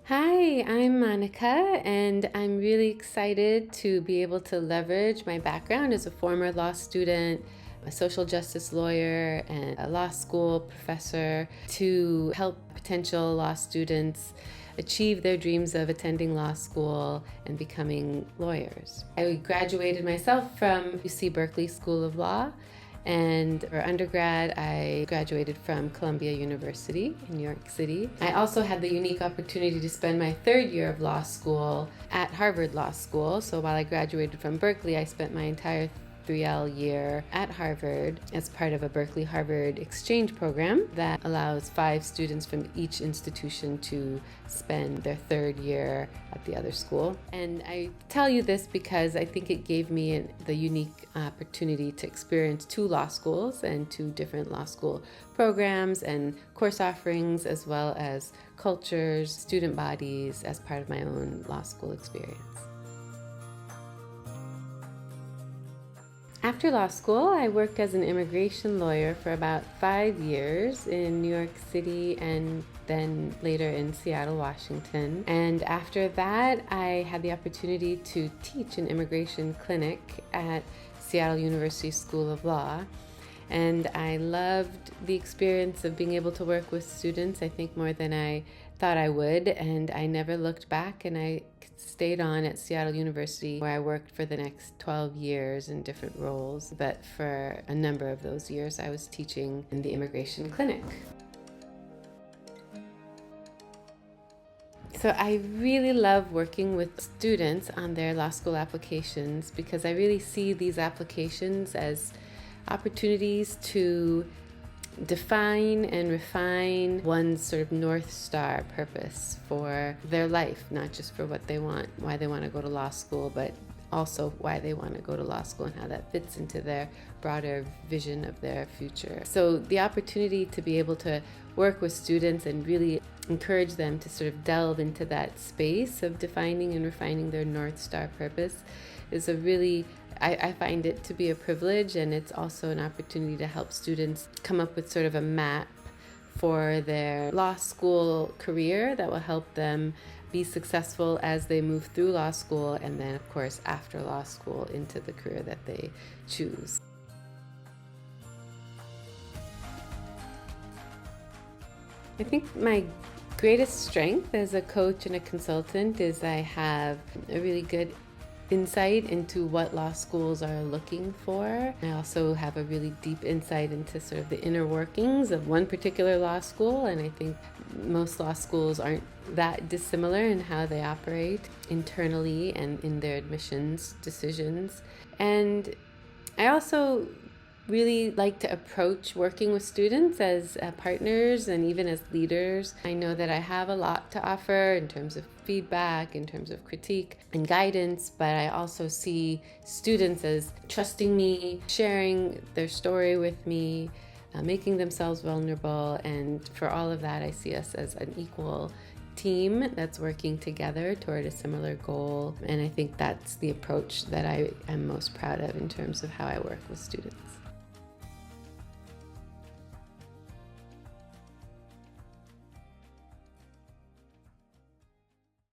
Hi, I'm Monika, and I'm really excited to be able to leverage my background as a former law student, a social justice lawyer, and a law school professor to help potential law students achieve their dreams of attending law school and becoming lawyers. I graduated myself from UC Berkeley School of Law. And for undergrad, I graduated from Columbia University in New York City. I also had the unique opportunity to spend my third year of law school at Harvard Law School. So while I graduated from Berkeley, I spent my entire 3L year at Harvard as part of a Berkeley-Harvard exchange program that allows 5 students from each institution to spend their third year at the other school. And I tell you this because I think it gave me the unique opportunity to experience 2 law schools and 2 different law school programs and course offerings, as well as cultures, student bodies, as part of my own law school experience. After law school, I worked as an immigration lawyer for about 5 years in New York City and then later in Seattle, Washington. And after that, I had the opportunity to teach an immigration clinic at Seattle University School of Law. And I loved the experience of being able to work with students, I think more than I thought I would. And I never looked back, and I stayed on at Seattle University, where I worked for the next 12 years in different roles. But for a number of those years, I was teaching in the immigration clinic. So I really love working with students on their law school applications because I really see these applications as opportunities to define and refine one's sort of North Star purpose for their life, not just for what they want, why they want to go to law school, but also why they want to go to law school and how that fits into their broader vision of their future. So the opportunity to be able to work with students and really encourage them to sort of delve into that space of defining and refining their North Star purpose is a really I find it to be a privilege, and it's also an opportunity to help students come up with sort of a map for their law school career that will help them be successful as they move through law school and then, of course, after law school into the career that they choose. I think my greatest strength as a coach and a consultant is I have a really good insight into what law schools are looking for. I also have a really deep insight into sort of the inner workings of one particular law school, and I think most law schools aren't that dissimilar in how they operate internally and in their admissions decisions. And I also really like to approach working with students as partners and even as leaders. I know that I have a lot to offer in terms of feedback, in terms of critique and guidance, but I also see students as trusting me, sharing their story with me, making themselves vulnerable, and for all of that, I see us as an equal team that's working together toward a similar goal, and I think that's the approach that I am most proud of in terms of how I work with students.